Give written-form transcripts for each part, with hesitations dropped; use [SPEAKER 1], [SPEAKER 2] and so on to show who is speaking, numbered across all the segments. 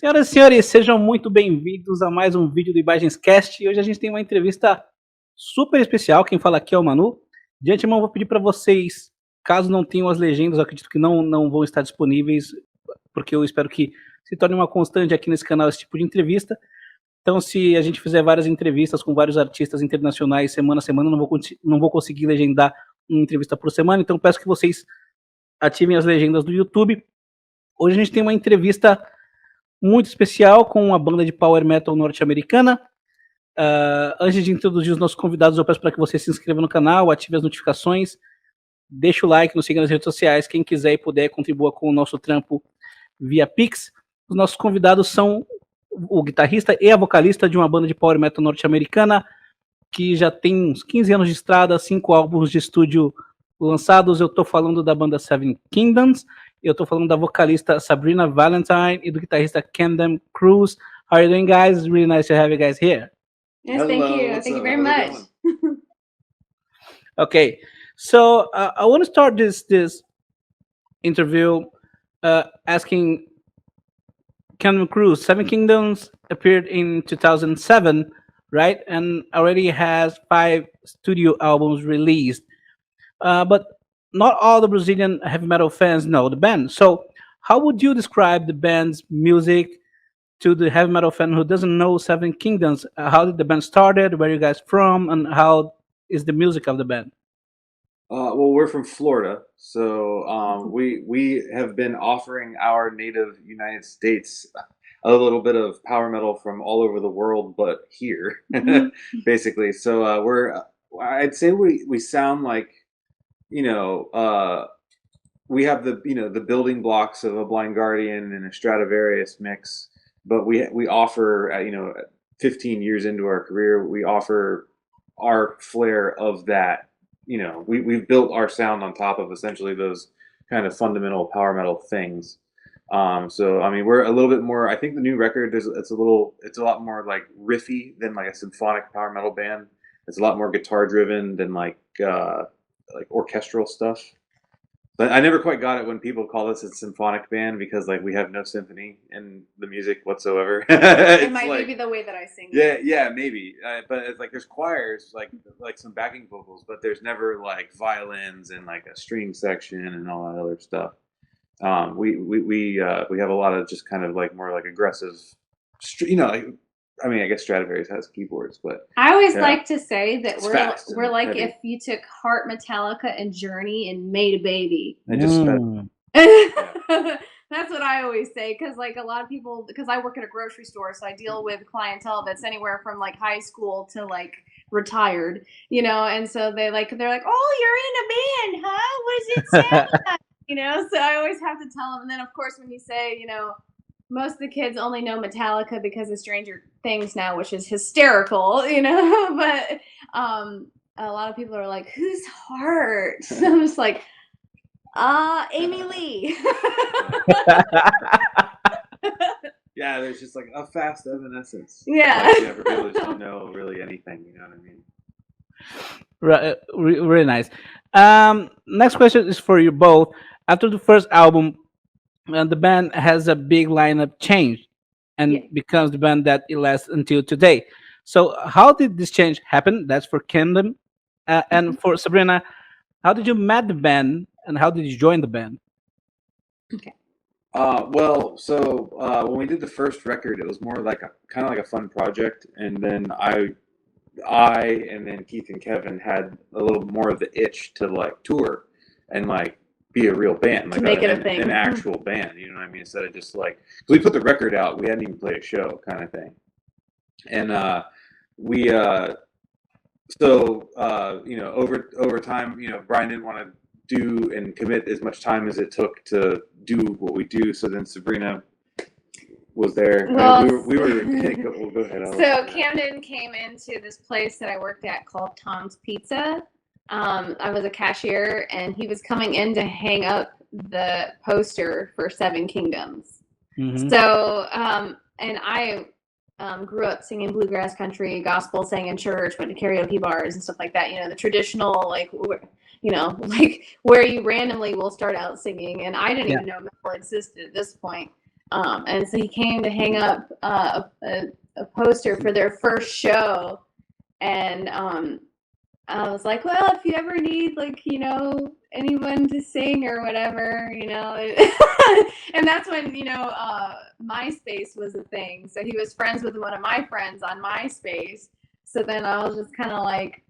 [SPEAKER 1] Senhoras e senhores, sejam muito bem-vindos a mais um vídeo do Ibagenscast. E hoje a gente tem uma entrevista super especial. Quem fala aqui é o Manu. De antemão, vou pedir para vocês, caso não tenham as legendas, eu acredito que não vão estar disponíveis, porque eu espero que se torne uma constante aqui nesse canal esse tipo de entrevista. Então, se a gente fizer várias entrevistas com vários artistas internacionais semana a semana, não vou conseguir legendar uma entrevista por semana. Então, peço que vocês ativem as legendas do YouTube. Hoje a gente tem uma entrevista muito especial com uma banda de power metal norte-americana. Antes de introduzir os nossos convidados, eu peço para que você se inscreva no canal, ative as notificações, deixe o like, nos siga nas redes sociais. Quem quiser e puder, contribua com o nosso trampo via Pix. Os nossos convidados são o guitarrista e a vocalista de uma banda de power metal norte-americana que já tem uns 15 anos de estrada, 5 álbuns de estúdio lançados. Eu estou falando da banda Seven Kingdoms. Eu estou falando da vocalista Sabrina, Valentine, e do guitarrista Camden, Cruz. How are you doing, guys? It's really nice to have you guys here.
[SPEAKER 2] Yes, hello, thank you. Thank you very much.
[SPEAKER 1] Okay, so I want to start this interview asking Camden, Cruz. Seven Kingdoms appeared in 2007, right? And already has 5 studio albums released. But not all the Brazilian heavy metal fans know the band. So how would you describe the band's music to the heavy metal fan who doesn't know Seven Kingdoms? How did the band started? Where are you guys from? And how is the music of the band?
[SPEAKER 3] Well, we're from Florida, so we have been offering our native United States a little bit of power metal from all over the world, but here, basically. So I'd say we sound like, we have the building blocks of a Blind Guardian and a Stradivarius mix, but we offer 15 years into our career, we offer our flair of that. We've built our sound on top of essentially those kind of fundamental power metal things. So I mean, we're a little bit more. I think the new record it's a lot more like riffy than like a symphonic power metal band. It's a lot more guitar driven than like orchestral stuff. But I never quite got it when people call us a symphonic band, because like we have no symphony in the music whatsoever.
[SPEAKER 2] It might be the way that I sing.
[SPEAKER 3] Yeah, maybe. But it's like there's choirs, like some backing vocals, but there's never like violins and like a string section and all that other stuff. We have a lot of just kind of like more like aggressive, I mean, I guess Stradivarius has keyboards, but
[SPEAKER 2] I always like to say that we're like heavy. If you took Heart, Metallica, and Journey and made a baby.
[SPEAKER 3] And just
[SPEAKER 2] That's what I always say, because like a lot of people, because I work at a grocery store, so I deal with clientele that's anywhere from like high school to like retired, and so they're like, oh, you're in a band, huh? What does it sound like? So I always have to tell them. And then of course when you say, most of the kids only know Metallica because of Stranger Things now, which is hysterical, but a lot of people are like, who's Heart? I'm just like, Amy Lee.
[SPEAKER 3] Yeah, there's just like a fast evanescence.
[SPEAKER 2] Yeah.
[SPEAKER 3] Like, everybody just don't know really anything, you know what I mean?
[SPEAKER 1] Right, really nice. Next question is for you both. After the first album, the band has a big lineup change and becomes the band that it lasts until today. So how did this change happen? That's for Camden. And for Sabrina, how did you meet the band and how did you join the band?
[SPEAKER 2] Okay.
[SPEAKER 3] Well, so when we did the first record, it was more like kind of like a fun project, and then I and then Keith and Kevin had a little more of the itch to like tour and like be a real band, like
[SPEAKER 2] make it a thing,
[SPEAKER 3] an actual band, you know what I mean? Instead of just like, cause we put the record out, we hadn't even played a show, kind of thing, and over time, Brian didn't want to do and commit as much time as it took to do what we do. So then Sabrina was there.
[SPEAKER 2] Well,
[SPEAKER 3] we were go ahead.
[SPEAKER 2] So Camden came into this place that I worked at called Tom's Pizza. I was a cashier, and he was coming in to hang up the poster for Seven Kingdoms. Mm-hmm. So, and I grew up singing bluegrass country, gospel, sang in church, went to karaoke bars and stuff like that. The traditional, like, like where you randomly will start out singing. And I didn't even know metal existed at this point. And so he came to hang up a poster for their first show, and I was like, well, if you ever need, like, you know, anyone to sing or whatever, you know. And that's when, you know, MySpace was a thing. So he was friends with one of my friends on MySpace. So then I was just kind of like,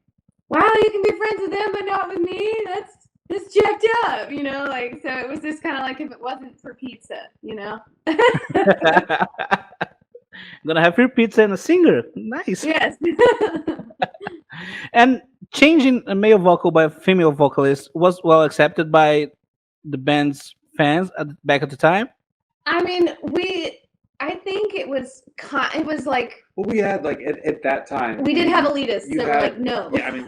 [SPEAKER 2] wow, you can be friends with them, but not with me? That's jacked up, you know? Like, so it was just kind of like if it wasn't for pizza, you know?
[SPEAKER 1] Gonna have your pizza and a singer. Nice.
[SPEAKER 2] Yes.
[SPEAKER 1] And changing a male vocal by a female vocalist was well accepted by the band's fans back at the time.
[SPEAKER 2] I mean, I think it was like,
[SPEAKER 3] Well, we had like at that time
[SPEAKER 2] we did have elitists
[SPEAKER 3] you
[SPEAKER 2] that were
[SPEAKER 3] had-
[SPEAKER 2] like, no.
[SPEAKER 3] Yeah, I mean,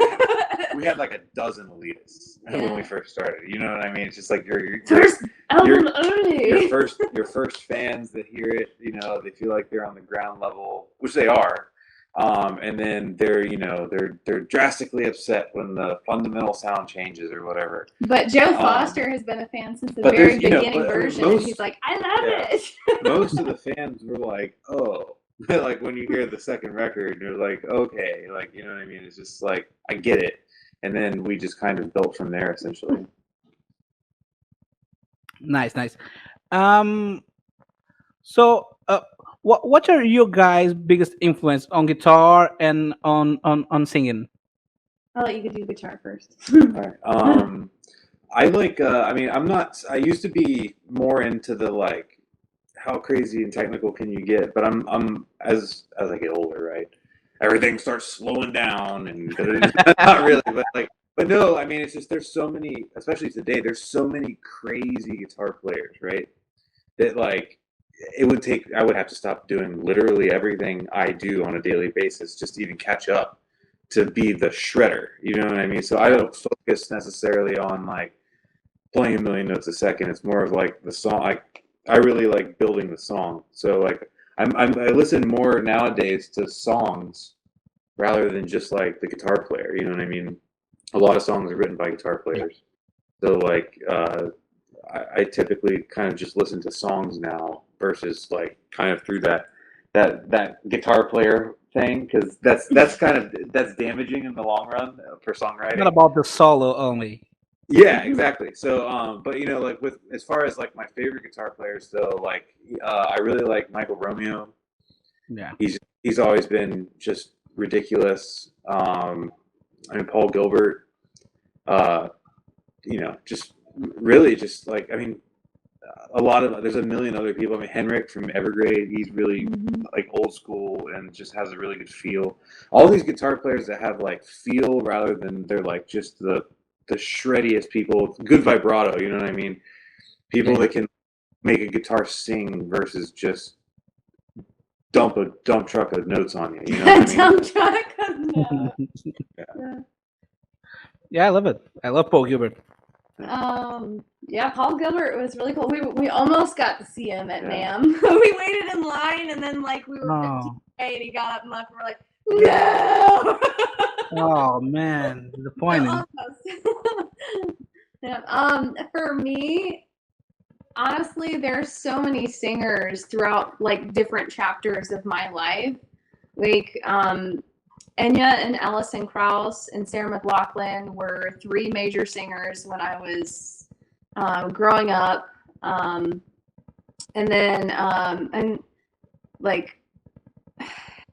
[SPEAKER 3] we had like a dozen elitists when we first started. You know what I mean? It's just like your
[SPEAKER 2] First album
[SPEAKER 3] your
[SPEAKER 2] only.
[SPEAKER 3] your first fans that hear it. You know, they feel like they're on the ground level, which they are. And then they're drastically upset when the fundamental sound changes or whatever.
[SPEAKER 2] But Joe Foster has been a fan since the
[SPEAKER 3] but
[SPEAKER 2] very
[SPEAKER 3] there's, you know,
[SPEAKER 2] beginning
[SPEAKER 3] but
[SPEAKER 2] version,
[SPEAKER 3] most-
[SPEAKER 2] and he's like, I love it.
[SPEAKER 3] Most of the fans were like, oh, like when you hear the second record, you're like, okay, like, you know what I mean? It's just like, I get it. And then we just kind of built from there, essentially.
[SPEAKER 1] Nice. So what are your guys' biggest influence on guitar and on singing?
[SPEAKER 2] I'll let you do guitar first.
[SPEAKER 3] All right. I like, I mean, I used to be more into the like, how crazy and technical can you get? But I'm as I get older, right? Everything starts slowing down and not really, but no, I mean, it's just, there's so many, especially today, there's so many crazy guitar players, right? That like, I would have to stop doing literally everything I do on a daily basis just to even catch up to be the shredder. You know what I mean? So I don't focus necessarily on like playing a million notes a second. It's more of like the song. I really like building the song. So like I listen more nowadays to songs rather than just like the guitar player. You know what I mean? A lot of songs are written by guitar players. So like I typically kind of just listen to songs now versus like kind of through that guitar player thing, because that's damaging in the long run for songwriting.
[SPEAKER 1] Not about the solo only.
[SPEAKER 3] Yeah, exactly. So, but you know, like with as far as like my favorite guitar players, though, like I really like Michael Romeo.
[SPEAKER 1] Yeah,
[SPEAKER 3] he's always been just ridiculous. I mean, Paul Gilbert. You know, just really, just like, I mean, there's a million other people. I mean, Henrik from Evergrey, he's really like old school and just has a really good feel. All these guitar players that have like feel rather than they're like just the shreddiest people, good vibrato, you know what I mean? People that can make a guitar sing versus just dump truck of notes on you. You know what I mean?
[SPEAKER 2] Dump truck of notes.
[SPEAKER 1] Yeah, I love it. I love Paul Gilbert.
[SPEAKER 2] Yeah, Paul Gilbert was really cool. We almost got to see him at NAMM. We waited in line, and then like we were 15 and he got up and left, and we're like, no.
[SPEAKER 1] Oh man, disappointing.
[SPEAKER 2] Yeah. For me, honestly, there's so many singers throughout like different chapters of my life. Like Enya and Alison Krauss and Sarah McLachlan were three major singers when I was growing up. And then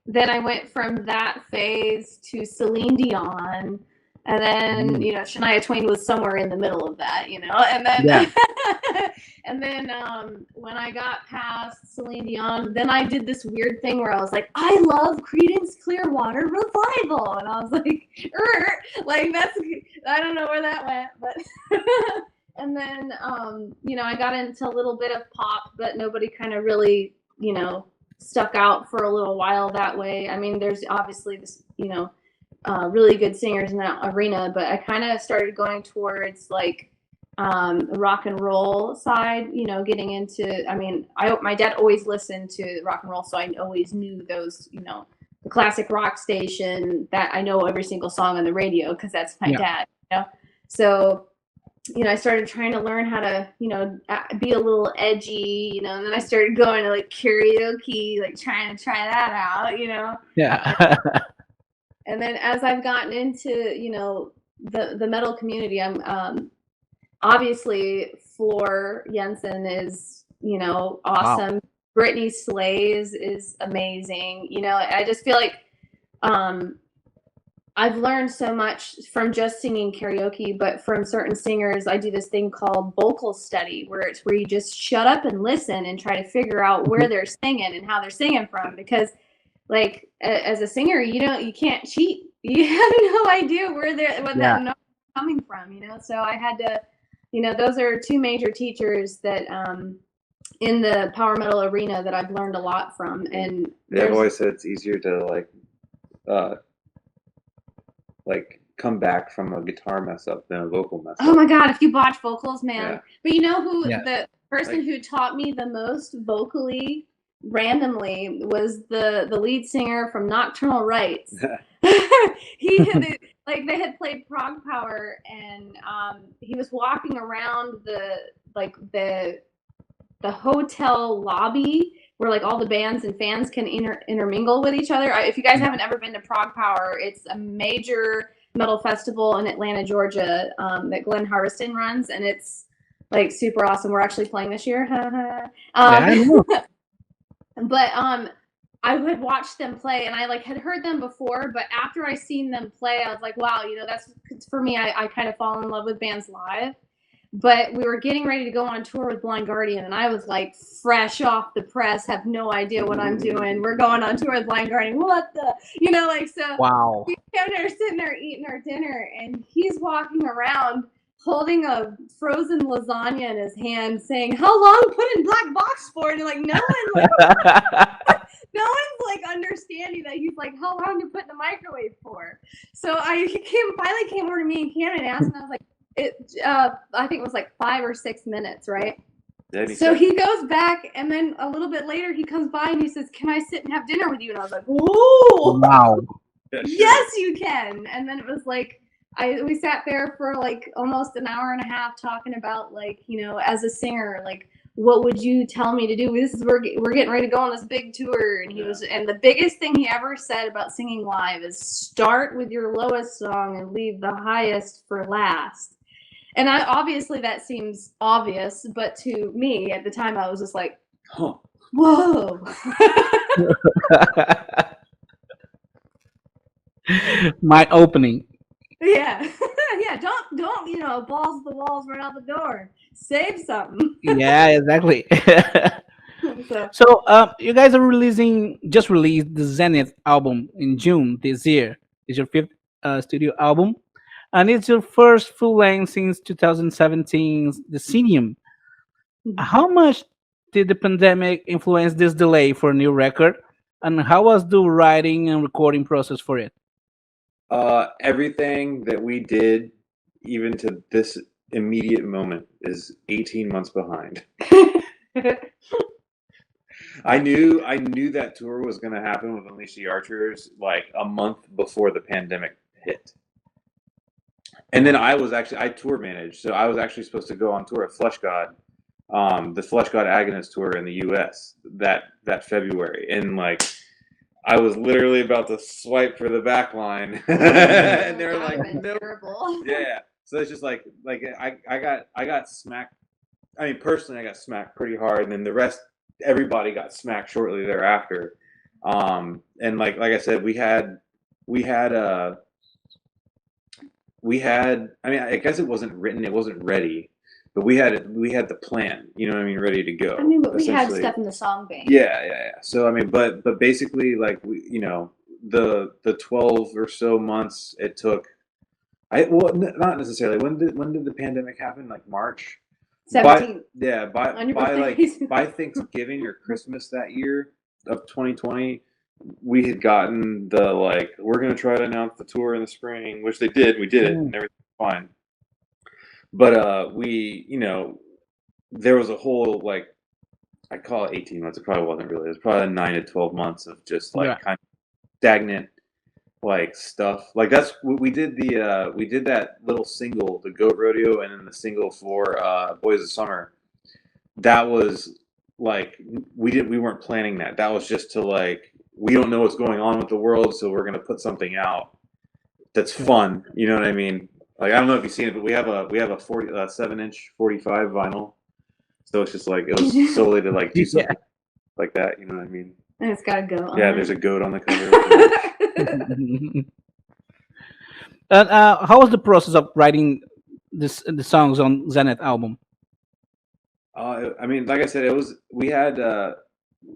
[SPEAKER 2] then I went from that phase to Celine Dion, and then you know Shania Twain was somewhere in the middle of that, you know, and then and then when I got past Celine Dion, then I did this weird thing where I was like, I love Creedence Clearwater Revival, and I was like, like that's, I don't know where that went, but and then you know I got into a little bit of pop, but nobody kind of really, you know, stuck out for a little while that way. I mean, there's obviously this, you know, really good singers in that arena, but I kind of started going towards like the rock and roll side, you know, getting into, I mean, my dad always listened to rock and roll, so I always knew those, you know, the classic rock station that I know every single song on the radio because that's my dad, you know. So you know, I started trying to learn how to, you know, be a little edgy, you know, and then I started going to like karaoke, like trying to try that out, you know.
[SPEAKER 1] Yeah.
[SPEAKER 2] And then as I've gotten into, you know, the metal community, I'm obviously Floor Jensen is, you know, awesome.
[SPEAKER 1] Wow.
[SPEAKER 2] Brittany Slays is amazing. You know, I just feel like I've learned so much from just singing karaoke, but from certain singers, I do this thing called vocal study, where it's where you just shut up and listen and try to figure out where they're singing and how they're singing from. Because, like, as a singer, you can't cheat. You have no idea where
[SPEAKER 1] Yeah.
[SPEAKER 2] that note is coming from. You know, so I had to, you know, those are two major teachers that in the power metal arena that I've learned a lot from. And
[SPEAKER 3] I've always said it's easier to like come back from a guitar mess up than a vocal mess up.
[SPEAKER 2] Oh my god, if you botch vocals, man.
[SPEAKER 3] Yeah.
[SPEAKER 2] But you know who
[SPEAKER 1] Yeah.
[SPEAKER 2] the person who taught me the most vocally randomly was the lead singer from Nocturnal Rites. He had like they had played Prog Power, and he was walking around the hotel lobby where like all the bands and fans can intermingle with each other. If you guys haven't ever been to Prog Power, it's a major metal festival in Atlanta, Georgia, that Glenn Harveston runs, and it's like super awesome. We're actually playing this year.
[SPEAKER 1] Yeah, I know.
[SPEAKER 2] But I had watched them play, and I like had heard them before, but after I seen them play, I was like, wow, you know, that's for me. I kind of fall in love with bands live. But we were getting ready to go on tour with Blind Guardian, and I was like fresh off the press, have no idea what I'm doing. We're going on tour with Blind Guardian. What the, you know, like, so
[SPEAKER 1] Wow.
[SPEAKER 2] we kept there sitting there eating our dinner, and he's walking around holding a frozen lasagna in his hand, saying, "How long put in black box for?" And like no one's like understanding that he's like, "How long to put in the microwave for?" So finally came over to me and Camden and asked, and I was like, I think it was like 5 or 6 minutes, right? So he goes back, and then a little bit later he comes by and he says, "Can I sit and have dinner with you?" And I was like, "Whoa,
[SPEAKER 1] Wow.
[SPEAKER 2] yes, you can." And then it was like we sat there for like almost an hour and a half talking about, like, you know, as a singer, like, what would you tell me to do? We're getting ready to go on this big tour, and and the biggest thing he ever said about singing live is start with your lowest song and leave the highest for last. And obviously that seems obvious, but to me at the time I was just like,
[SPEAKER 3] huh.
[SPEAKER 2] Whoa.
[SPEAKER 1] My opening.
[SPEAKER 2] Yeah. Yeah, don't, you know, balls to the walls right out the door. Save something.
[SPEAKER 1] Yeah, exactly. So you guys are just released the Zenith album in June this year. It's your 5th studio album, and it's your first full length since 2017's Decennium. How much did the pandemic influence this delay for a new record, and how was the writing and recording process for it?
[SPEAKER 3] Everything that we did, even to this immediate moment, is 18 months behind. I knew that tour was going to happen with Unleash the Archers like a month before the pandemic hit. And then I tour managed, so I was actually supposed to go on tour at Flesh God, the Flesh God Agonist tour in the U.S. that February, and like I was literally about to swipe for the back line, and they're like, "No." Yeah. So it's just like I got smacked. I mean, personally, I got smacked pretty hard, and then everybody got smacked shortly thereafter. And like I said, we had. I mean, I guess it wasn't written, it wasn't ready, but we had the plan. You know what I mean, ready to go.
[SPEAKER 2] I mean, but we had stuff in the song bank.
[SPEAKER 3] Yeah. So I mean, but basically, like you know, the 12 or so months it took. Not necessarily. When did the pandemic happen? Like March.
[SPEAKER 2] 17.
[SPEAKER 3] By Thanksgiving or Christmas that year of 2020, we had gotten the like, we're gonna try to announce the tour in the spring, which they did. We did it, and everything was fine. But we, you know, there was a whole like, I call it 18 months. It probably wasn't really. It was probably 9 to 12 months of just like kind of stagnant like stuff. Like that's we did we did that little single, the Goat Rodeo, and then the single for Boys of Summer. That was like we weren't planning that. That was just to like we don't know what's going on with the world, so we're gonna put something out that's fun. You know what I mean? Like I don't know if you've seen it, but we have a 7-inch 45 vinyl. So it's just like it was solely to like do something like that. You know what I mean?
[SPEAKER 2] And it's got a goat on
[SPEAKER 3] Yeah,
[SPEAKER 2] it.
[SPEAKER 3] there's a goat on the cover.
[SPEAKER 1] And how was the process of writing the songs on Zenith album?
[SPEAKER 3] I mean, like I said, it was we had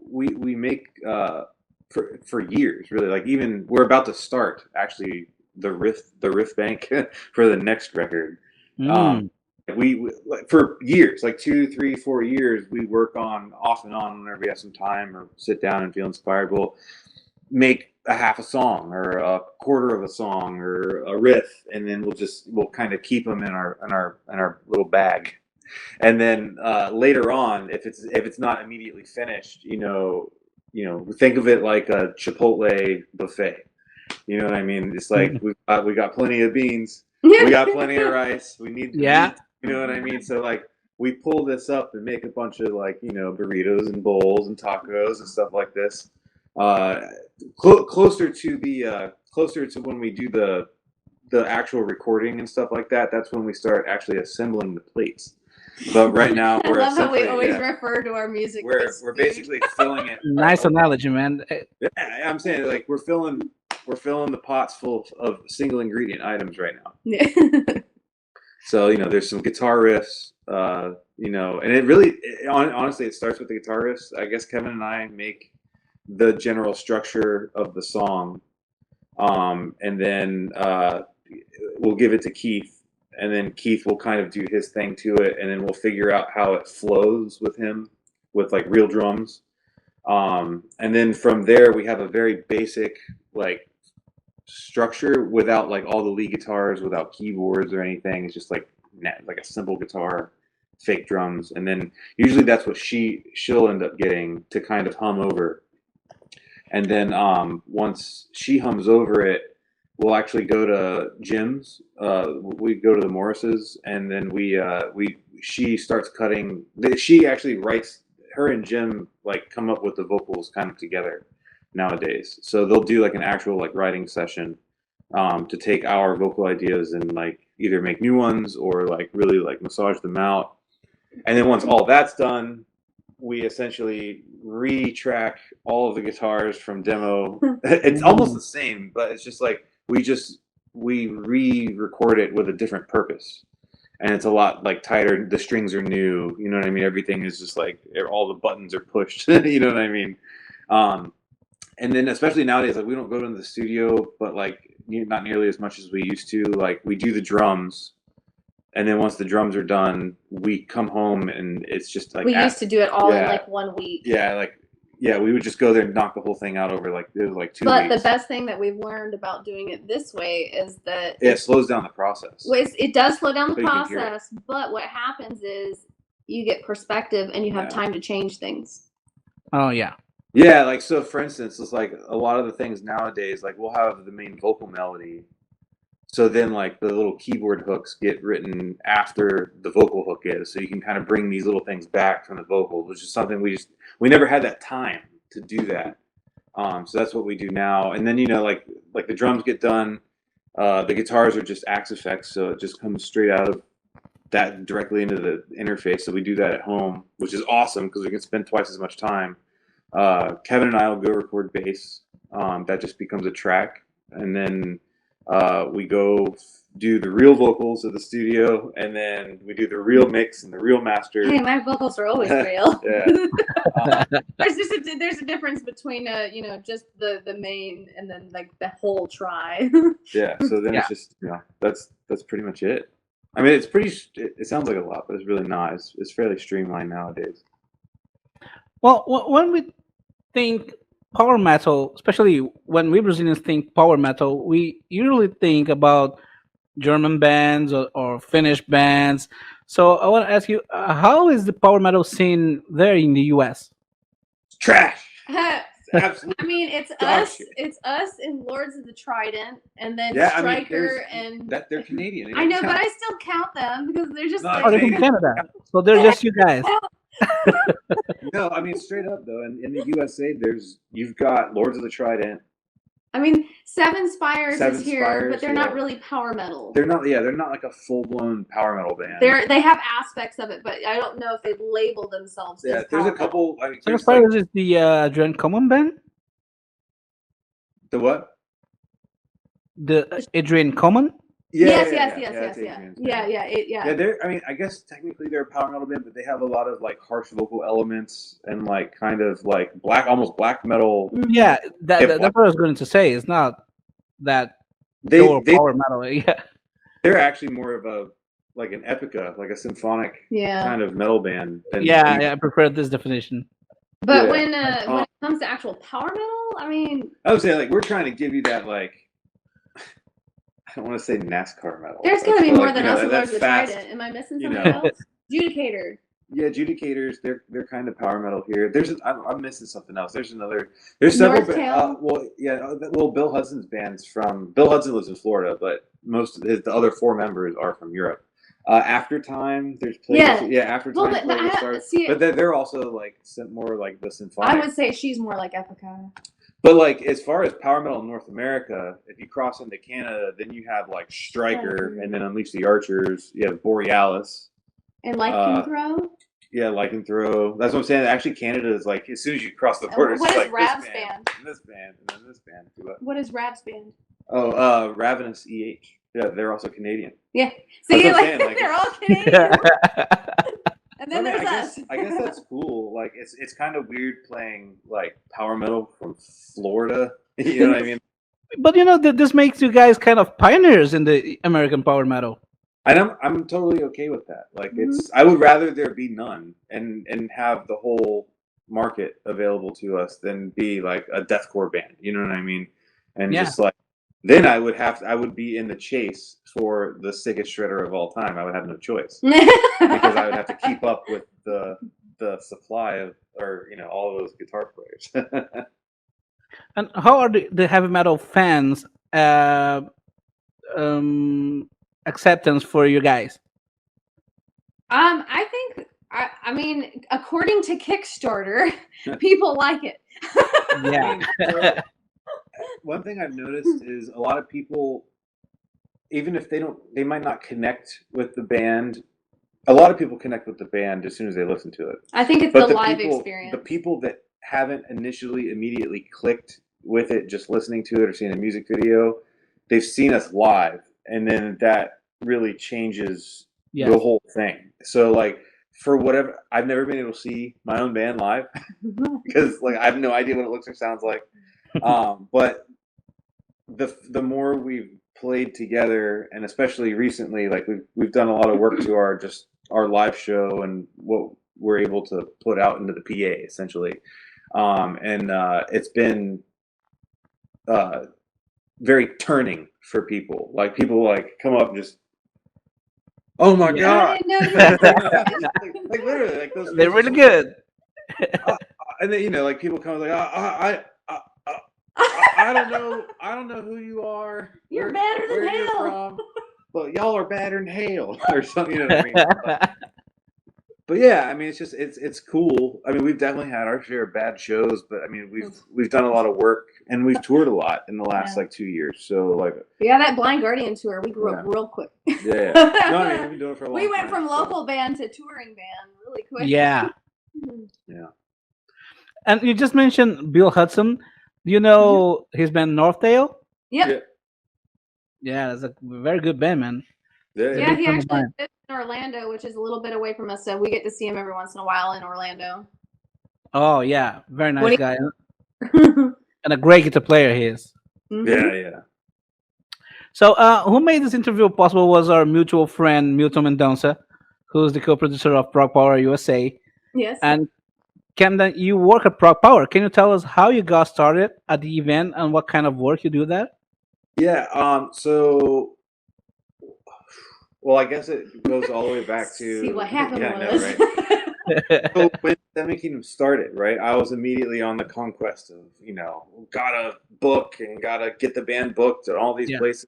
[SPEAKER 3] we make for years really. Like even we're about to start actually the riff bank for the next record. We like, for years, like 2, 3, 4 years, we work on off and on whenever we have some time or sit down and feel inspired. We'll make a half a song or a quarter of a song or a riff, and then we'll kind of keep them in our little bag. And then later on, if it's not immediately finished, you know, think of it like a Chipotle buffet. You know what I mean? It's like we got plenty of beans, we got plenty of rice, we need meat, you know what I mean? So like we pull this up and make a bunch of like burritos and bowls and tacos and stuff like this. Closer to when we do the actual recording and stuff like that. That's when we start actually assembling the plates. But right now,
[SPEAKER 2] I love how we always refer to our music.
[SPEAKER 3] We're basically filling it.
[SPEAKER 1] Nice analogy, man.
[SPEAKER 3] Yeah, I'm saying like we're filling the pots full of single ingredient items right now.
[SPEAKER 2] Yeah.
[SPEAKER 3] So there's some guitar riffs, and it really, honestly, it starts with the guitar riffs. I guess Kevin and I make the general structure of the song, and then we'll give it to Keith. And then Keith will kind of do his thing to it, and then we'll figure out how it flows with him, with like real drums. And then from there, we have a very basic like structure without like all the lead guitars, without keyboards or anything. It's just like a simple guitar, fake drums, and then usually that's what she'll end up getting to kind of hum over. And then once she hums over it, we'll actually go to Jim's. We go to the Morris's, and then she starts cutting. She actually writes. Her and Jim like come up with the vocals kind of together nowadays. So they'll do like an actual like writing session to take our vocal ideas and like either make new ones or like really like massage them out. And then once all that's done, we essentially retrack all of the guitars from demo. It's almost the same, but it's just like we re-record it with a different purpose, and it's a lot like tighter. The strings are new, you know what I mean? Everything is just like all the buttons are pushed. You know what I mean? And then especially nowadays, like we don't go to the studio, but like not nearly as much as we used to. Like we do the drums, and then once the drums are done, we come home and it's just like
[SPEAKER 2] we used to do it all in like 1 week.
[SPEAKER 3] Yeah, we would just go there and knock the whole thing out over like 2 weeks.
[SPEAKER 2] But the best thing that we've learned about doing it this way is that
[SPEAKER 3] it slows down the process.
[SPEAKER 2] It does slow down the process, but what happens is you get perspective and you have time to change things.
[SPEAKER 1] Oh yeah.
[SPEAKER 3] Yeah, like so for instance, it's like a lot of the things nowadays, like we'll have the main vocal melody. So then like the little keyboard hooks get written after the vocal hook is. So you can kind of bring these little things back from the vocal, which is something we never had that time to do that. So that's what we do now. And then, like the drums get done, the guitars are just Axe effects. So it just comes straight out of that directly into the interface. So we do that at home, which is awesome because we can spend twice as much time. Kevin and I will go record bass. That just becomes a track. And then we go do the real vocals at the studio, and then we do the real mix and the real master.
[SPEAKER 2] Hey, my vocals are always real.
[SPEAKER 3] Yeah.
[SPEAKER 2] There's a difference between just the main and then like the whole try.
[SPEAKER 3] Yeah. So then it's just that's pretty much it. I mean, it sounds like a lot, but it's really not. It's fairly streamlined nowadays.
[SPEAKER 1] Well, when we think power metal, especially when we Brazilians think power metal, we usually think about German bands or Finnish bands. So I want to ask you, how is the power metal scene there in the US?
[SPEAKER 3] Trash. absolutely.
[SPEAKER 2] I mean, it's
[SPEAKER 3] Dog
[SPEAKER 2] us.
[SPEAKER 3] shit.
[SPEAKER 2] It's us and Lords of the Trident, and then
[SPEAKER 3] Yeah, I mean,
[SPEAKER 2] Striker and.
[SPEAKER 3] that they're Canadian. It
[SPEAKER 2] I know,
[SPEAKER 3] makes
[SPEAKER 2] but I
[SPEAKER 3] sense.
[SPEAKER 2] still count them because they're just
[SPEAKER 3] No,
[SPEAKER 2] like.
[SPEAKER 1] Oh, they're from Canada, so they're just you guys.
[SPEAKER 3] No, I mean straight up though. In the USA, you've got Lords of the Trident.
[SPEAKER 2] I mean, Seven Spires
[SPEAKER 3] Seven
[SPEAKER 2] is here,
[SPEAKER 3] Spires,
[SPEAKER 2] but they're
[SPEAKER 3] yeah.
[SPEAKER 2] not really power metal.
[SPEAKER 3] They're not like a full blown power metal band.
[SPEAKER 2] They have aspects of it, but I don't know if they label themselves.
[SPEAKER 3] Yeah,
[SPEAKER 2] as
[SPEAKER 3] there's
[SPEAKER 2] power
[SPEAKER 3] a couple. I mean,
[SPEAKER 1] Seven
[SPEAKER 3] there's like,
[SPEAKER 1] Spires is the Adrian Common band.
[SPEAKER 3] the what?
[SPEAKER 1] The Adrian Common.
[SPEAKER 2] Yes.
[SPEAKER 3] Yeah, they're. I mean, I guess technically they're a power metal band, but they have a lot of like harsh vocal elements and like kind of like almost black metal.
[SPEAKER 1] Yeah, that's
[SPEAKER 3] Hip-hop.
[SPEAKER 1] what I was going to say. It's not that
[SPEAKER 3] They
[SPEAKER 1] power metal. Yeah,
[SPEAKER 3] they're actually more of a like an epica, like a symphonic kind of metal band.
[SPEAKER 1] Yeah, I prefer this definition.
[SPEAKER 2] But
[SPEAKER 3] Yeah.
[SPEAKER 2] when it comes to actual power metal, I mean,
[SPEAKER 3] I would say like we're trying to give you that like. I don't want to say NASCAR metal.
[SPEAKER 2] There's got to be more than us and
[SPEAKER 3] that
[SPEAKER 2] Lords of the
[SPEAKER 3] fast,
[SPEAKER 2] Trident. Am I missing something else? Judicator.
[SPEAKER 3] Yeah, Judicators. They're kind of power metal here. I'm missing something else. There's several. Bill Hudson's band's from. Bill Hudson lives in Florida, but most of the other four members are from Europe. After Time, there's places. Yeah, After Time. But they're also like more like the symphonic.
[SPEAKER 2] I would say she's more like Epica.
[SPEAKER 3] But like as far as power metal in North America, if you cross into Canada, then you have like Striker, and then Unleash the Archers. You have Borealis.
[SPEAKER 2] And Lycanthrope?
[SPEAKER 3] Yeah, Lycanthrope. That's what I'm saying. Actually, Canada is like, as soon as you cross the border,
[SPEAKER 2] what
[SPEAKER 3] it's
[SPEAKER 2] is
[SPEAKER 3] like
[SPEAKER 2] Rav's
[SPEAKER 3] this band, and this band, and then this band.
[SPEAKER 2] What is Rav's band?
[SPEAKER 3] Oh, Ravenous EH. Yeah, they're also Canadian.
[SPEAKER 2] Yeah. See, like, they're all Canadian. And then there's us.
[SPEAKER 3] I guess that's cool. Like, it's kind of weird playing, like, power metal from Florida. You know what I mean?
[SPEAKER 1] But, this makes you guys kind of pioneers in the American power metal.
[SPEAKER 3] And I'm totally okay with that. Like I would rather there be none and have the whole market available to us than be like a deathcore band. You know what I mean? And just like then I would be in the chase for the sickest shredder of all time. I would have no choice because I would have to keep up with the supply of all of those guitar players.
[SPEAKER 1] And how are the heavy metal fans acceptance for you guys?
[SPEAKER 2] I think I mean, according to Kickstarter, people like it.
[SPEAKER 1] Yeah.
[SPEAKER 3] One thing I've noticed is a lot of people, even if they might not connect with the band. A lot of people connect with the band as soon as they listen to it.
[SPEAKER 2] I think it's the live experience.
[SPEAKER 3] The people that haven't immediately clicked with it, just listening to it or seeing a music video, they've seen us live. And then that really changes the whole thing. So like for whatever, I've never been able to see my own band live because like I have no idea what it looks or sounds like. But the more we've played together, and especially recently, like we've done a lot of work to our live show and what we're able to put out into the PA essentially. And it's been very turning for people. Like people like come up and just, oh my god! Like literally, like those.
[SPEAKER 1] They're really good.
[SPEAKER 3] And then like people come like, I don't know who you are.
[SPEAKER 2] You're better than hell.
[SPEAKER 3] You're from, but y'all are better than hell or something. You know what I mean? But yeah, I mean, it's just it's cool. I mean, we've definitely had our share of bad shows, but I mean, we've done a lot of work and we've toured a lot in the last like 2 years. So like,
[SPEAKER 2] that Blind Guardian tour, we grew up real quick.
[SPEAKER 3] Yeah. No, I mean, we've been doing it for a long time.
[SPEAKER 2] We went from local band to touring band really quick.
[SPEAKER 1] Yeah.
[SPEAKER 3] Yeah.
[SPEAKER 1] And you just mentioned Bill Hudson. Do you know his band Northdale?
[SPEAKER 2] Yep.
[SPEAKER 1] Yeah, that's a very good band, man.
[SPEAKER 2] Yeah, he actually lives in Orlando, which is a little bit away from us, so we get to see him every once in a while in Orlando.
[SPEAKER 1] Oh yeah, very nice guy, and a great guitar player he is.
[SPEAKER 3] Yeah.
[SPEAKER 1] So, who made this interview possible was our mutual friend Milton Mendonça, who's the co-producer of Prog Power USA.
[SPEAKER 2] Yes.
[SPEAKER 1] And Camden, you work at Prog Power. Can you tell us how you got started at the event and what kind of work you do there?
[SPEAKER 3] Yeah. So. Well, I guess it goes all the way back to
[SPEAKER 2] see what happened
[SPEAKER 3] yeah,
[SPEAKER 2] was.
[SPEAKER 3] I know, So when Seven Kingdoms started, right, I was immediately on the conquest of, gotta book and gotta get the band booked at all these
[SPEAKER 1] Yeah.
[SPEAKER 3] places.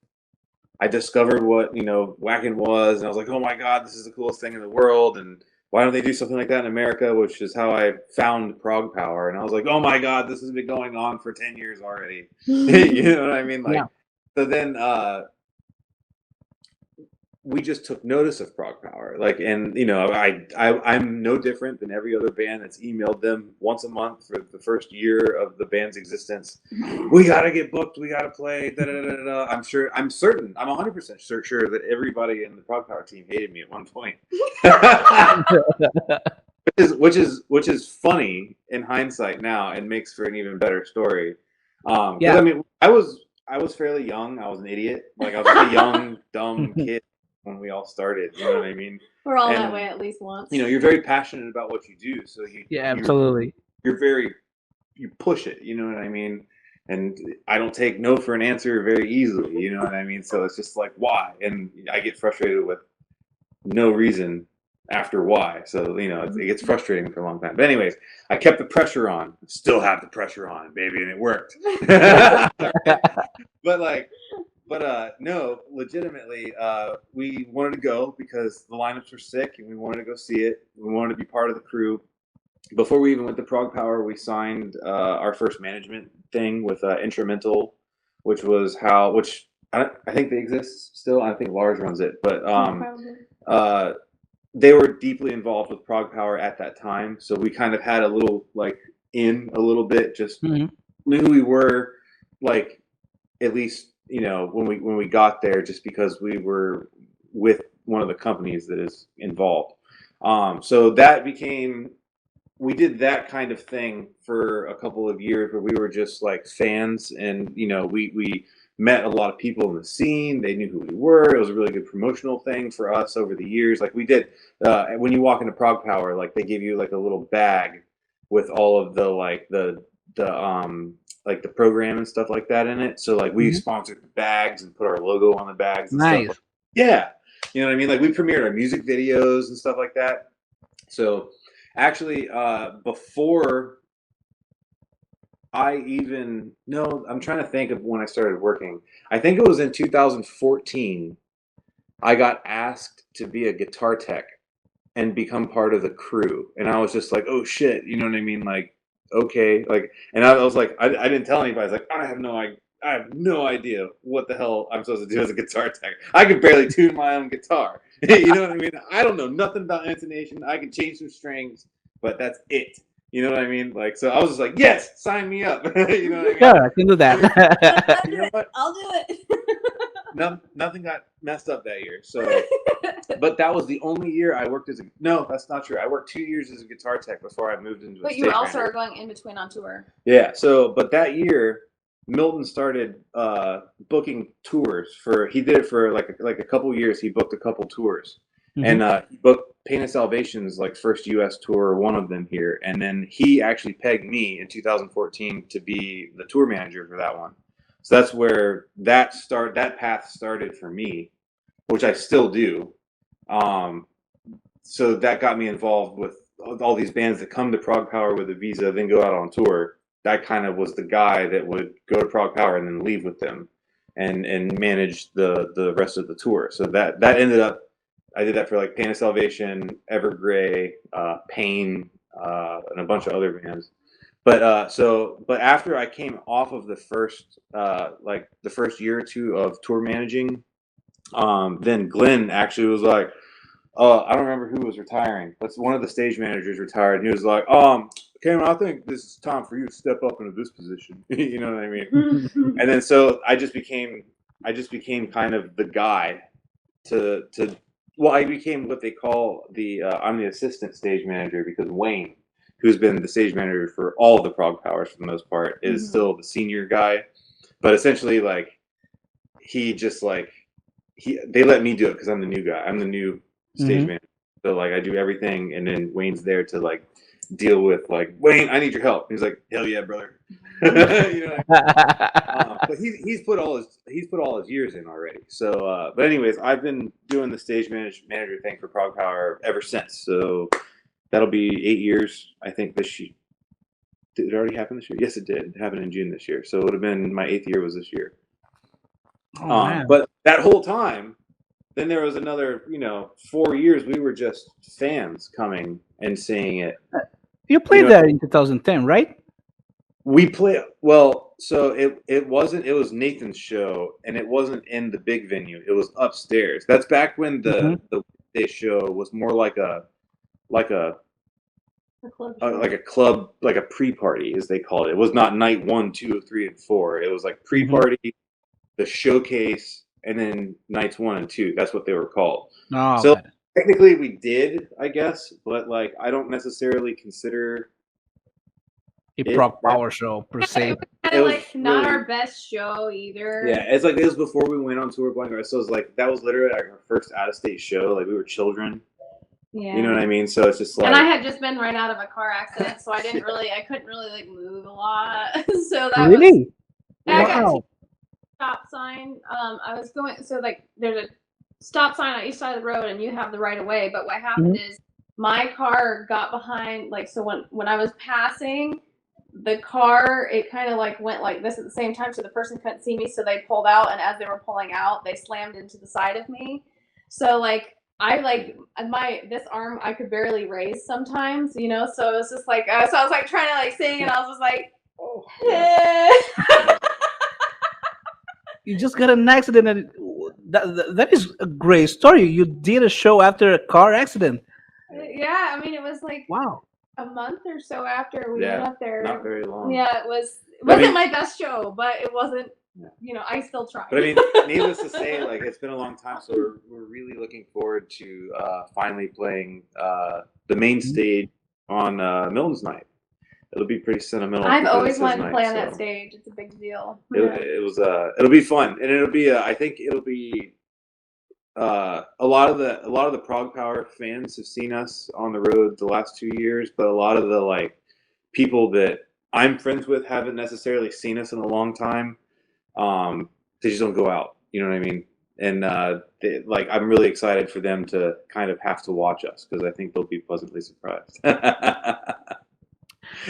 [SPEAKER 3] I discovered what, whacking was, and I was like, oh my God, this is the coolest thing in the world, and why don't they do something like that in America, which is how I found Prog Power. And I was like, oh my God, this has been going on for 10 years already. You know what I mean? Like,
[SPEAKER 1] Yeah.
[SPEAKER 3] so then we just took notice of Prog Power. Like, and I'm no different than every other band that's emailed them once a month for the first year of the band's existence. We gotta get booked. We gotta play. Da, da, da, da, da. I'm 100% sure that everybody in the Prog Power team hated me at one point. which is funny in hindsight now and makes for an even better story.
[SPEAKER 1] Yeah.
[SPEAKER 3] I mean, I was fairly young. I was an idiot. Like, I was just a young, dumb kid when we all started. You know what I mean?
[SPEAKER 2] We're all that way at least once.
[SPEAKER 3] You're very passionate about what you do, so
[SPEAKER 1] absolutely.
[SPEAKER 3] You push it. You know what I mean? And I don't take no for an answer very easily. You know what I mean? So it's just like, why? And I get frustrated with no reason after why. So, it gets frustrating for a long time. But anyways, I kept the pressure on. Still have the pressure on, baby, and it worked. No, legitimately, we wanted to go because the lineups were sick and we wanted to go see it. We wanted to be part of the crew. Before we even went to Prog Power, we signed our first management thing with Instrumental, which I think they exist still. I think Lars runs it, but they were deeply involved with Prog Power at that time, so we kind of had a little a little bit, just knew who we were, like, at least when we got there, just because we were with one of the companies that is involved. So we did that kind of thing for a couple of years where we were just like fans, and we met a lot of people in the scene. They knew who we were. It was a really good promotional thing for us over the years. Like, we did when you walk into Prog Power, like, they give you like a little bag with all of the the program and stuff like that in it. So like, we sponsored the bags and put our logo on the bags and stuff. Yeah. You know what I mean? Like, we premiered our music videos and stuff like that. So actually, before I'm trying to think of when I started working. I think it was in 2014. I got asked to be a guitar tech and become part of the crew. And I was just like, oh shit, you know what I mean? Like, okay. Like, and I was like, I didn't tell anybody. I was like, I have no idea what the hell I'm supposed to do as a guitar tech. I could barely tune my own guitar. You know what I mean? I don't know nothing about intonation. I can change some strings, but that's it. You know what I mean? Like, so I was just like, yes, sign me up. You know what I mean?
[SPEAKER 1] Sure, I can do that.
[SPEAKER 3] You know what?
[SPEAKER 2] I'll do it.
[SPEAKER 3] Nothing got messed up that year. So, but that was the only year I worked no, that's not true. I worked 2 years as a guitar tech before I moved into.
[SPEAKER 2] But you also are going in between on tour.
[SPEAKER 3] Yeah. So, but that year, Milton started booking tours he did it for like a couple years. He booked a couple tours, and he booked Pain of Salvation's first U.S. tour, one of them here, and then he actually pegged me in 2014 to be the tour manager for that one. So that's where that path started for me, which I still do. So that got me involved with all these bands that come to Prog Power with a visa, then go out on tour. That kind of was the guy that would go to Prog Power and then leave with them and manage the rest of the tour. So that ended up, I did that for Pain of Salvation, Evergrey, Pain, and a bunch of other bands. But after I came off of the first year or two of tour managing, then Glenn actually was like, I don't remember who was retiring, but one of the stage managers retired. And he was like, Cameron, I think this is time for you to step up into this position. You know what I mean? And then so I just became kind of the guy I became what they call I'm the assistant stage manager, because Wayne, who's been the stage manager for all of the Prog Powers for the most part, is still the senior guy. But essentially, they let me do it because I'm the new guy. I'm the new stage manager. So I do everything, and then Wayne's there to deal with Wayne, I need your help. He's like, hell yeah, brother. You know but he's put all his years in already. So but anyways, I've been doing the stage manager thing for Prog Power ever since. So That'll be 8 years, I think, this year. Did it already happen this year? Yes, it did. It happened in June this year. So it would have been my 8th year was this year.
[SPEAKER 1] Oh, man.
[SPEAKER 3] But that whole time, then there was another, 4 years. We were just fans coming and seeing it.
[SPEAKER 1] You played there in 2010, right?
[SPEAKER 3] We play well. So it wasn't. It was Nathan's show, and it wasn't in the big venue. It was upstairs. That's back when the weekday show was more like a club, like a pre-party, as they called it. It was not night 1, 2, 3, and 4. It was like pre-party, the showcase, and then nights 1 and 2. That's what they were called.
[SPEAKER 1] Oh,
[SPEAKER 3] so
[SPEAKER 1] okay.
[SPEAKER 3] technically we did, I guess, but like I don't necessarily consider
[SPEAKER 1] a prog power show per se.
[SPEAKER 2] It was like not really, our best show either.
[SPEAKER 3] Yeah, it's like it was before we went on tour Blind Guardian. So it was like that was literally like our first out-of-state show. Like we were children.
[SPEAKER 2] Yeah.
[SPEAKER 3] You know what I mean? So it's just like.
[SPEAKER 2] And I had just been right out of a car accident, so I couldn't really like move a lot. So that
[SPEAKER 1] really?
[SPEAKER 2] I got stop sign. I was going, so like there's a stop sign on each side of the road, and you have the right of way. But what happened is my car got behind, like, so when I was passing the car, it kind of like went like this at the same time, so the person couldn't see me, so they pulled out, and as they were pulling out, they slammed into the side of me. So like I like this arm I could barely raise sometimes, so it was just like so I was like trying to like sing, and I was just like,
[SPEAKER 1] You just got an accident, and that is a great story. You did a show after a car accident.
[SPEAKER 2] Yeah, I mean it was like
[SPEAKER 1] wow.
[SPEAKER 2] A month or so after we went up there.
[SPEAKER 3] Not very long.
[SPEAKER 2] Yeah, it wasn't my best show, but it wasn't. I still tried.
[SPEAKER 3] But I mean, needless to say, like it's been a long time, so we're really looking forward to finally playing the main stage on Milton's night. It'll be pretty sentimental.
[SPEAKER 2] I've always wanted to play on that stage. It's a big deal.
[SPEAKER 3] It'll be fun, and it'll be. I think it'll be. A lot of the Prog Power fans have seen us on the road the last 2 years, but a lot of the like people that I'm friends with haven't necessarily seen us in a long time. They just don't go out, you know what I mean? And I'm really excited for them to kind of have to watch us because I think they'll be pleasantly surprised. And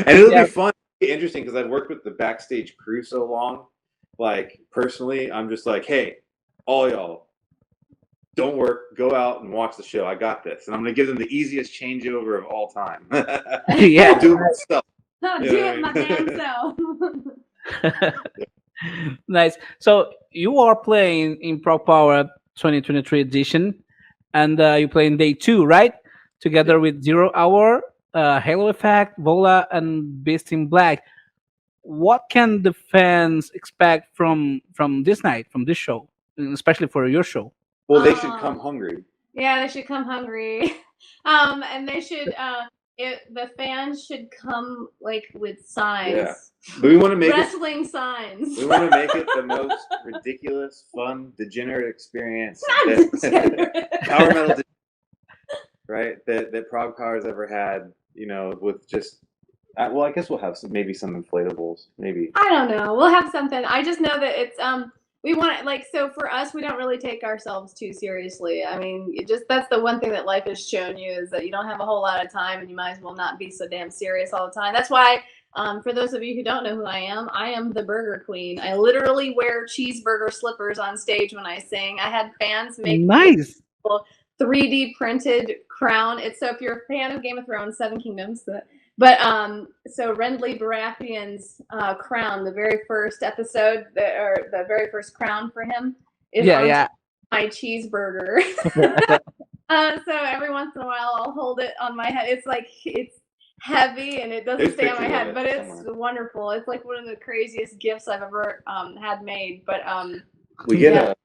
[SPEAKER 3] it'll be fun, it'll be interesting because I've worked with the backstage crew so long. Like personally, I'm just like, hey, all y'all. Don't work. Go out and watch the show. I got this, and I'm gonna give them the easiest changeover of all time.
[SPEAKER 1] Yeah,
[SPEAKER 3] I'll do it myself.
[SPEAKER 2] Do it my damn self.
[SPEAKER 1] Nice. So you are playing in Prog Power 2023 edition, and you play in day 2, right? Together with 0 Hour, Halo Effect, Vola, and Beast in Black. What can the fans expect from this night, from this show, especially for your show?
[SPEAKER 3] Well, they should come hungry.
[SPEAKER 2] Yeah, they should come hungry. And they should the fans should come like with signs.
[SPEAKER 3] Yeah. But we want to make
[SPEAKER 2] wrestling signs.
[SPEAKER 3] We want to make it the most ridiculous, fun, degenerate experience power metal right? That Prog Power's ever had, with just well, I guess we'll have maybe some inflatables, maybe.
[SPEAKER 2] I don't know. We'll have something. I just know that it's we want it, so for us, we don't really take ourselves too seriously. I mean, that's the one thing that life has shown you is that you don't have a whole lot of time, and you might as well not be so damn serious all the time. That's why, for those of you who don't know who I am the Burger Queen. I literally wear cheeseburger slippers on stage when I sing. I had fans make
[SPEAKER 1] nice
[SPEAKER 2] 3D printed crown. It's so if you're a fan of Game of Thrones, Seven Kingdoms, so Renly Baratheon's crown, the very first episode, or the very first crown for him is my cheeseburger. So every once in a while I'll hold it on my head. It's heavy and it doesn't stay on my head, but it's wonderful. It's like one of the craziest gifts I've ever had made. But
[SPEAKER 3] we get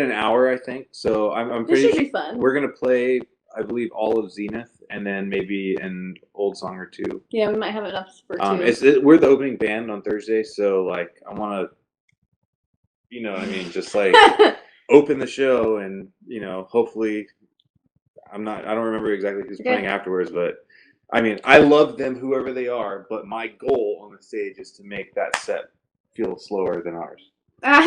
[SPEAKER 3] an hour, I think. So I'm pretty
[SPEAKER 2] sure be fun.
[SPEAKER 3] We're gonna play, I believe, all of Zenith, and then maybe an old song or two.
[SPEAKER 2] Yeah, we might have enough for two.
[SPEAKER 3] We're the opening band on Thursday, so like I want to, just like open the show, and hopefully, I don't remember exactly who's playing afterwards, but I mean, I love them, whoever they are, but my goal on the stage is to make that set feel slower than ours.
[SPEAKER 2] I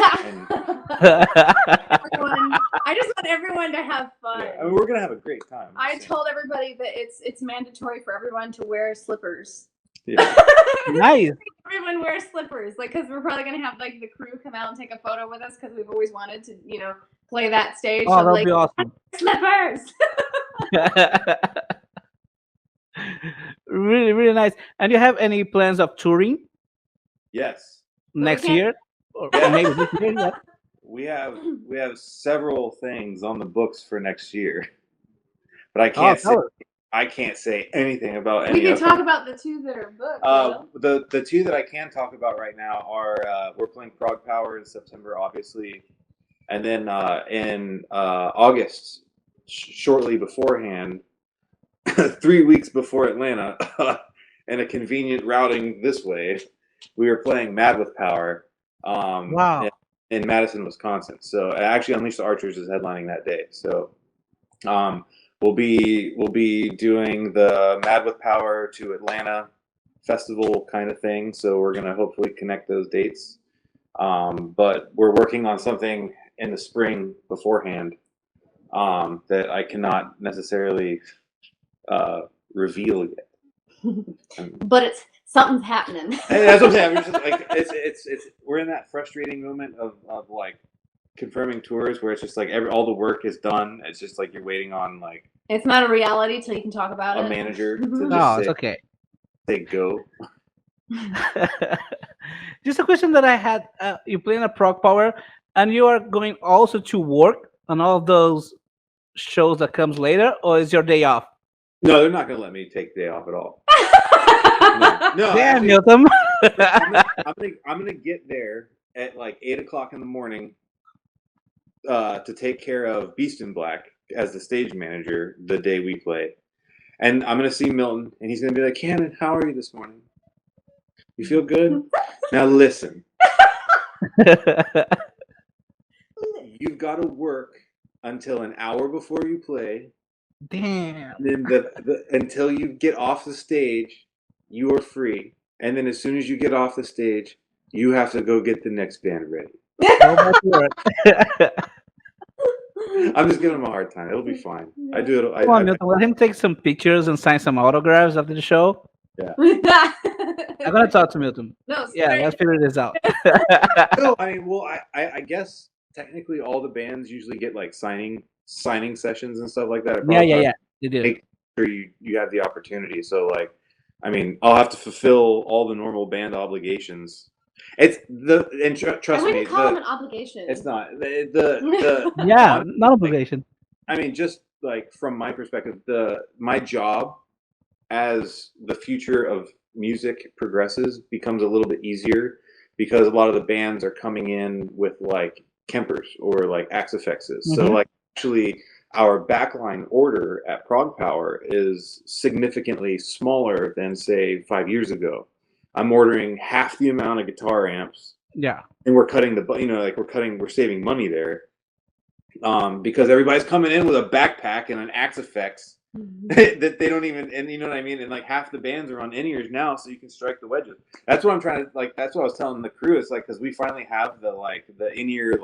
[SPEAKER 2] just want everyone wanted to have fun.
[SPEAKER 3] Yeah, I mean, we're gonna have a great time.
[SPEAKER 2] I told everybody that it's mandatory for everyone to wear slippers.
[SPEAKER 3] Yeah.
[SPEAKER 1] Nice.
[SPEAKER 2] Everyone wears slippers, like, because we're probably gonna have like the crew come out and take a photo with us because we've always wanted to, play that stage.
[SPEAKER 1] Oh,
[SPEAKER 2] so,
[SPEAKER 1] that'll
[SPEAKER 2] like,
[SPEAKER 1] be awesome.
[SPEAKER 2] slippers.
[SPEAKER 1] Really, really nice. And do you have any plans of touring
[SPEAKER 3] Yes.
[SPEAKER 1] next
[SPEAKER 2] can't-
[SPEAKER 1] year? Or
[SPEAKER 3] Yeah.
[SPEAKER 1] maybe this year? Yeah.
[SPEAKER 3] We have several things on the books for next year, but I
[SPEAKER 1] Oh,
[SPEAKER 3] can't say
[SPEAKER 1] tell us.
[SPEAKER 3] I can't say anything about
[SPEAKER 2] We
[SPEAKER 3] any
[SPEAKER 2] can
[SPEAKER 3] of
[SPEAKER 2] talk
[SPEAKER 3] them.
[SPEAKER 2] about the two that are booked.
[SPEAKER 3] The two that I can talk about right now are we're playing Prog Power in September, obviously, and then in August, shortly beforehand, 3 weeks before Atlanta, and a convenient routing this way, we were playing Mad with Power.
[SPEAKER 1] Wow.
[SPEAKER 3] In Madison, Wisconsin. So actually, Unleash the Archers is headlining that day. So we'll be doing the Mad with Power to Atlanta festival kind of thing. So we're gonna hopefully connect those dates. But we're working on something in the spring beforehand that I cannot necessarily reveal yet.
[SPEAKER 2] But something's happening.
[SPEAKER 3] Hey, that's what I'm saying. We're just like it's we're in that frustrating moment of like confirming tours where it's just like all the work is done. It's just like you're waiting on like
[SPEAKER 2] It's not a reality till you can talk about
[SPEAKER 3] a
[SPEAKER 2] it.
[SPEAKER 3] manager to
[SPEAKER 2] No,
[SPEAKER 1] No,
[SPEAKER 3] just
[SPEAKER 1] it's okay.
[SPEAKER 3] say go.
[SPEAKER 1] Just a question that I had. You play in a Prog Power, and you are going also to work on all of those shows that comes later, or is your day off?
[SPEAKER 3] No, they're not gonna let me take the day off at all. No,
[SPEAKER 1] Damn,
[SPEAKER 3] actually,
[SPEAKER 1] Milton.
[SPEAKER 3] I'm gonna get there at like 8 o'clock in the morning to take care of Beast in Black as the stage manager the day we play, and I'm gonna see Milton, and he's gonna be like, "Cannon, how are you this morning? You feel good? Now listen, you've got to work until an hour before you play.
[SPEAKER 1] Damn.
[SPEAKER 3] Then until you get off the stage, you are free. And then as soon as you get off the stage, you have to go get the next band ready."
[SPEAKER 1] Go back to work.
[SPEAKER 3] I'm just giving him a hard time. It'll be fine. I do it.
[SPEAKER 1] Come on, Milton. Let him take some pictures and sign some autographs after the show. I'm gonna talk to Milton.
[SPEAKER 2] No,
[SPEAKER 1] Yeah, let's figure this out.
[SPEAKER 3] No, I mean, well, I guess technically all the bands usually get like signing sessions and stuff like that.
[SPEAKER 1] Yeah. They do.
[SPEAKER 3] Make sure you have the opportunity. So like, I mean, I'll have to fulfill all the normal band obligations. It's trust
[SPEAKER 2] I
[SPEAKER 3] me,
[SPEAKER 2] wouldn't call them an obligation.
[SPEAKER 3] it's not the
[SPEAKER 1] Yeah, not obligation.
[SPEAKER 3] I mean, just like from my perspective, my job as the future of music progresses becomes a little bit easier because a lot of the bands are coming in with like Kempers or like Axe-Effexes. So like actually our backline order at Prog Power is significantly smaller than say 5 years ago. I'm ordering half the amount of guitar amps.
[SPEAKER 1] Yeah.
[SPEAKER 3] And we're cutting we're saving money there. Because everybody's coming in with a backpack and an Axe-Effects that they don't even, and you know what I mean? And like half the bands are on in-ears now, so you can strike the wedges. That's what I'm trying to, like, that's what I was telling the crew. It's like, because we finally have the in-ear,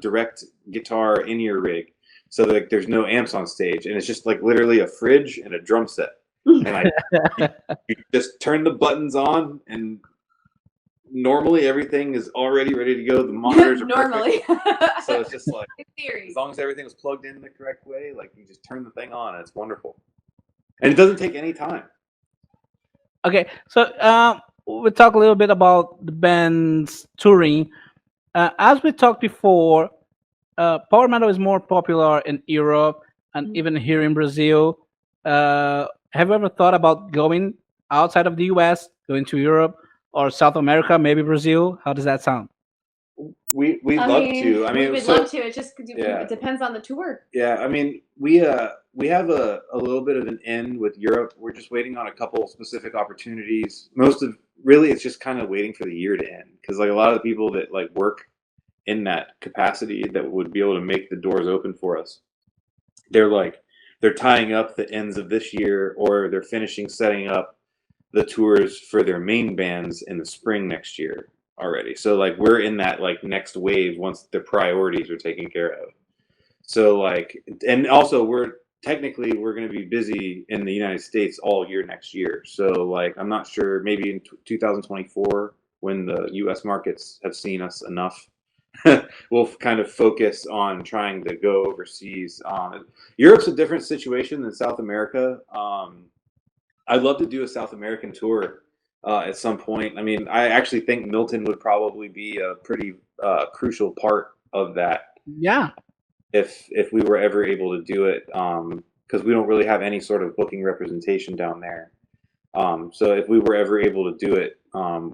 [SPEAKER 3] direct guitar in-ear rig. So like there's no amps on stage. And it's just like literally a fridge and a drum set. And you just turn the buttons on, and normally everything is already ready to go. The monitors are
[SPEAKER 2] normally.
[SPEAKER 3] So it's just like,
[SPEAKER 2] in theory,
[SPEAKER 3] as long as everything was plugged in the correct way, like you just turn the thing on and it's wonderful. And it doesn't take any time.
[SPEAKER 1] Okay, so we'll talk a little bit about the band's touring. As we talked before, power metal is more popular in Europe and even here in Brazil. Have you ever thought about going outside of the US, going to Europe or South America, maybe Brazil? How does that sound?
[SPEAKER 3] We'd love to. I mean,
[SPEAKER 2] we'd love to. It just it depends on the tour.
[SPEAKER 3] Yeah, I mean, we have a little bit of an end with Europe. We're just waiting on a couple specific opportunities. It's just kind of waiting for the year to end, because like a lot of the people that like work in that capacity that would be able to make the doors open for us, they're tying up the ends of this year, or they're finishing setting up the tours for their main bands in the spring next year already. So like we're in that like next wave once the priorities are taken care of. So like, and also we're going to be busy in the United States all year next year. So like, I'm not sure, maybe in 2024 when the U.S. markets have seen us enough, we'll kind of focus on trying to go overseas. Europe's a different situation than South America. I'd love to do a South American tour at some point. I mean, I actually think Milton would probably be a pretty crucial part of that.
[SPEAKER 1] Yeah.
[SPEAKER 3] If we were ever able to do it, because we don't really have any sort of booking representation down there. So if we were ever able to do it,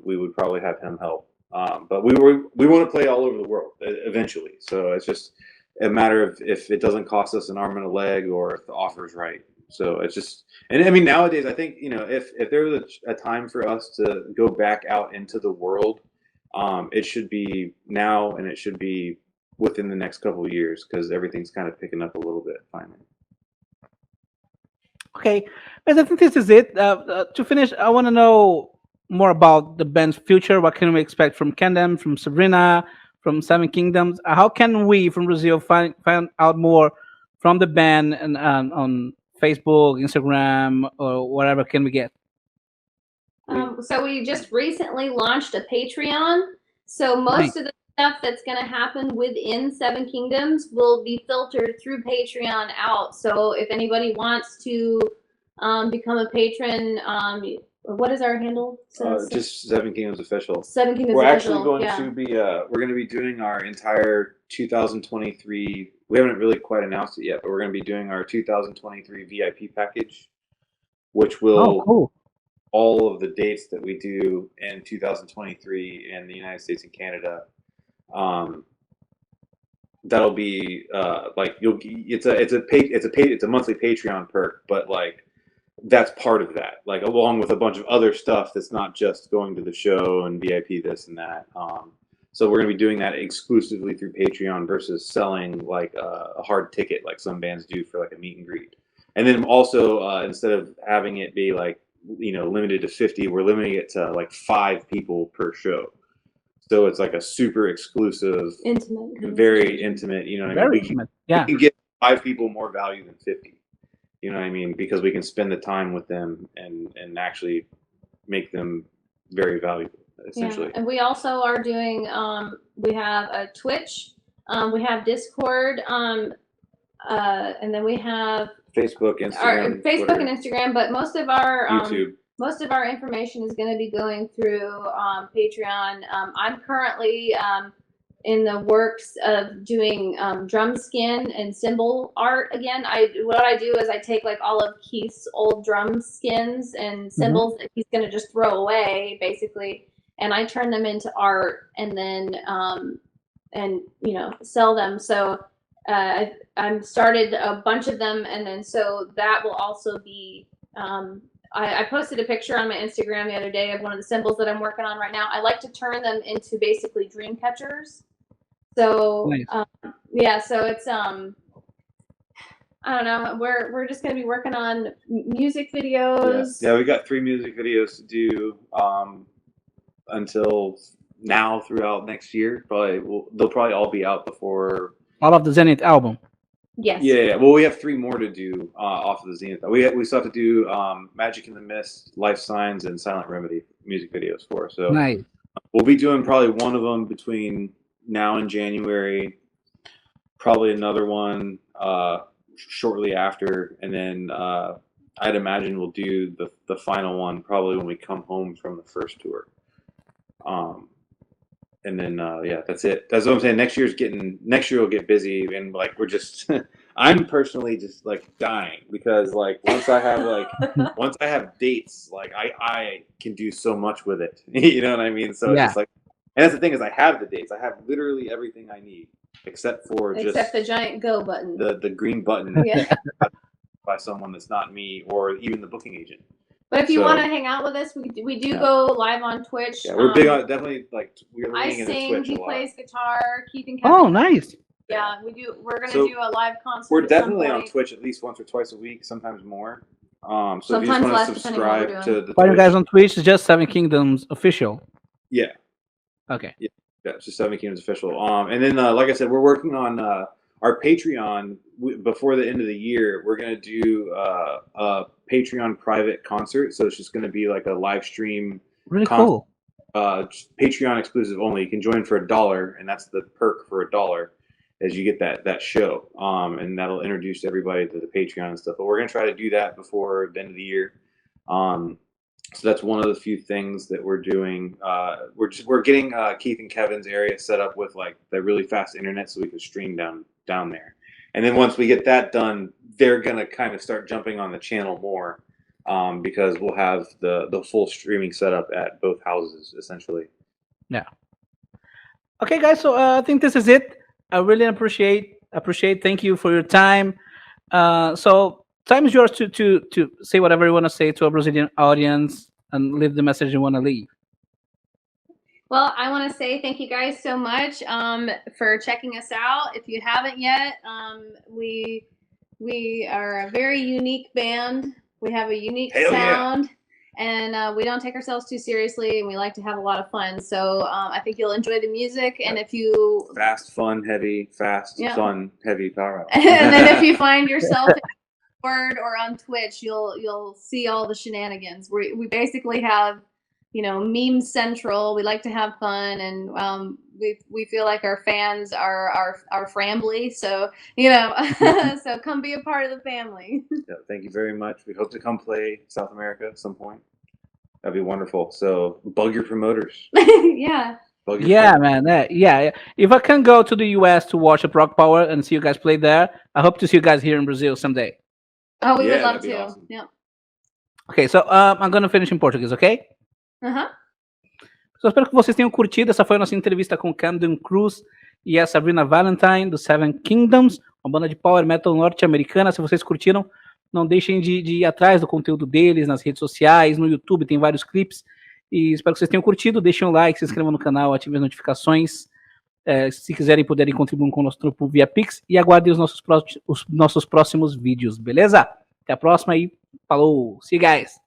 [SPEAKER 3] we would probably have him help. But we want to play all over the world eventually. So it's just a matter of if it doesn't cost us an arm and a leg, or if the offer's right. So it's just, and I mean, nowadays I think, if there was a time for us to go back out into the world, it should be now, and it should be within the next couple of years, because everything's kind of picking up a little bit finally.
[SPEAKER 1] Okay, but I think this is it. To finish, I want to know more about the band's future. What can we expect from Camden, from Sabrina, from Seven Kingdoms? How can we from Brazil find out more from the band and on Facebook, Instagram, or whatever can we get?
[SPEAKER 2] So we just recently launched a Patreon. So most of the stuff that's going to happen within Seven Kingdoms will be filtered through Patreon out. So if anybody wants to become a patron, what is our handle?
[SPEAKER 3] Just Seven Kingdoms Official.
[SPEAKER 2] Seven Kingdoms
[SPEAKER 3] We're
[SPEAKER 2] Official.
[SPEAKER 3] actually going to be we're going to be doing our entire 2023. We haven't really quite announced it yet, but we're going to be doing our 2023 VIP package, which will all of the dates that we do in 2023 in the United States and Canada. That'll be like it's a monthly Patreon perk, but like that's part of that, like along with a bunch of other stuff that's not just going to the show and VIP this and that. So we're going to be doing that exclusively through Patreon versus selling like a hard ticket like some bands do for like a meet and greet. And then also instead of having it be like limited to 50, we're limiting it to like 5 people per show. So it's like a super exclusive,
[SPEAKER 2] intimate,
[SPEAKER 3] very intimate. You know what I mean?
[SPEAKER 1] Very intimate. Yeah.
[SPEAKER 3] We can give 5 people more value than 50. You know what I mean? Because we can spend the time with them and actually make them very valuable, essentially.
[SPEAKER 2] Yeah. And we also are doing, we have a Twitch, we have Discord, and then we have
[SPEAKER 3] Facebook, Instagram,
[SPEAKER 2] Facebook
[SPEAKER 3] Twitter,
[SPEAKER 2] and Instagram. But most of our
[SPEAKER 3] YouTube.
[SPEAKER 2] Most of our information is going to be going through Patreon. I'm currently in the works of doing drum skin and cymbal art again. What I do is I take like all of Keith's old drum skins and cymbals that he's going to just throw away, basically, and I turn them into art and then sell them. So I've started a bunch of them, and then so that will also be. I posted a picture on my Instagram the other day of one of the cymbals that I'm working on right now. I like to turn them into basically dream catchers. So
[SPEAKER 1] nice.
[SPEAKER 2] So it's I don't know. We're just gonna be working on music videos.
[SPEAKER 3] Yeah, we got 3 music videos to do until now throughout next year. They'll probably all be out before
[SPEAKER 1] all of the Zenith album.
[SPEAKER 2] Yes.
[SPEAKER 3] Yeah. Well, we have 3 more to do off of the Zenith. We still have to do Magic in the Mist, Life Signs, and Silent Remedy music videos for. So
[SPEAKER 1] nice. We'll
[SPEAKER 3] be doing probably one of them between now and January. Probably another one shortly after, and then I'd imagine we'll do the final one probably when we come home from the first tour. And then that's it. That's what I'm saying. Next year will get busy, and like we're just I'm personally just like dying because like once I have dates, like I can do so much with it. You know what I mean? So it's just like, and that's the thing is I have the dates. I have literally everything I need except
[SPEAKER 2] the giant go button.
[SPEAKER 3] The green button by someone that's not me or even the booking agent.
[SPEAKER 2] But if you want to hang out with us, we do go live on Twitch.
[SPEAKER 3] Yeah, we're big on definitely like we're
[SPEAKER 2] I
[SPEAKER 3] leaning
[SPEAKER 2] sing,
[SPEAKER 3] into Twitch
[SPEAKER 2] he plays guitar, Keith and
[SPEAKER 1] Kevin. Oh, nice.
[SPEAKER 2] Yeah, we do. We're gonna do a live concert.
[SPEAKER 3] We're definitely on Twitch at least once or twice a week, sometimes more. So
[SPEAKER 2] sometimes
[SPEAKER 3] if you just want to subscribe to the
[SPEAKER 1] Twitch. You guys on Twitch is just Seven Kingdoms Official.
[SPEAKER 3] Yeah.
[SPEAKER 1] Okay.
[SPEAKER 3] Yeah, it's just Seven Kingdoms Official. And then like I said, we're working on our Patreon, before the end of the year, we're going to do a Patreon private concert. So it's just going to be like a live stream.
[SPEAKER 1] Really cool.
[SPEAKER 3] Patreon exclusive only. You can join for $1, and that's the perk for $1, as you get that show. And that'll introduce everybody to the Patreon and stuff. But we're going to try to do that before the end of the year. So that's one of the few things that we're doing. We're getting Keith and Kevin's area set up with like the really fast internet, so we can stream down there. And then once we get that done, they're gonna kind of start jumping on the channel more, because we'll have the full streaming setup at both houses essentially.
[SPEAKER 1] Yeah. Okay, guys. So I think this is it. I really appreciate. Thank you for your time. So time is yours to say whatever you want to say to our Brazilian audience and leave the message you want to leave.
[SPEAKER 2] Well, I want to say thank you guys so much for checking us out. If you haven't yet, we are a very unique band. We have a unique sound, and we don't take ourselves too seriously, and we like to have a lot of fun. So I think you'll enjoy the music, and if you
[SPEAKER 3] fast, fun, heavy, fun, heavy, power.
[SPEAKER 2] And then if you find yourself in Discord or on Twitch, you'll see all the shenanigans. We basically have, meme central. We like to have fun, and we feel like our fans are family. So so come be a part of the family.
[SPEAKER 3] Yeah, thank you very much. We hope to come play South America at some point. That'd be wonderful. So bug your promoters.
[SPEAKER 2] Yeah.
[SPEAKER 1] Man. Yeah. If I can go to the US to watch a Rock Power and see you guys play there, I hope to see you guys here in Brazil someday.
[SPEAKER 2] Oh, we would love to.
[SPEAKER 3] Awesome.
[SPEAKER 2] Yeah.
[SPEAKER 1] Okay, so I'm gonna finish in Portuguese, okay? Só espero que vocês tenham curtido. Essa foi a nossa entrevista com Camden, Cruz e a Sabrina Valentine, do Seven Kingdoms, uma banda de power metal norte-americana. Se vocês curtiram, não deixem de ir atrás do conteúdo deles nas redes sociais, no YouTube, tem vários clipes. E espero que vocês tenham curtido. Deixem um like, se inscrevam no canal, ativem as notificações. Se quiserem, puderem contribuir com o nosso grupo via Pix. E aguardem os nossos próximos vídeos, beleza? Até a próxima e falou! See you guys!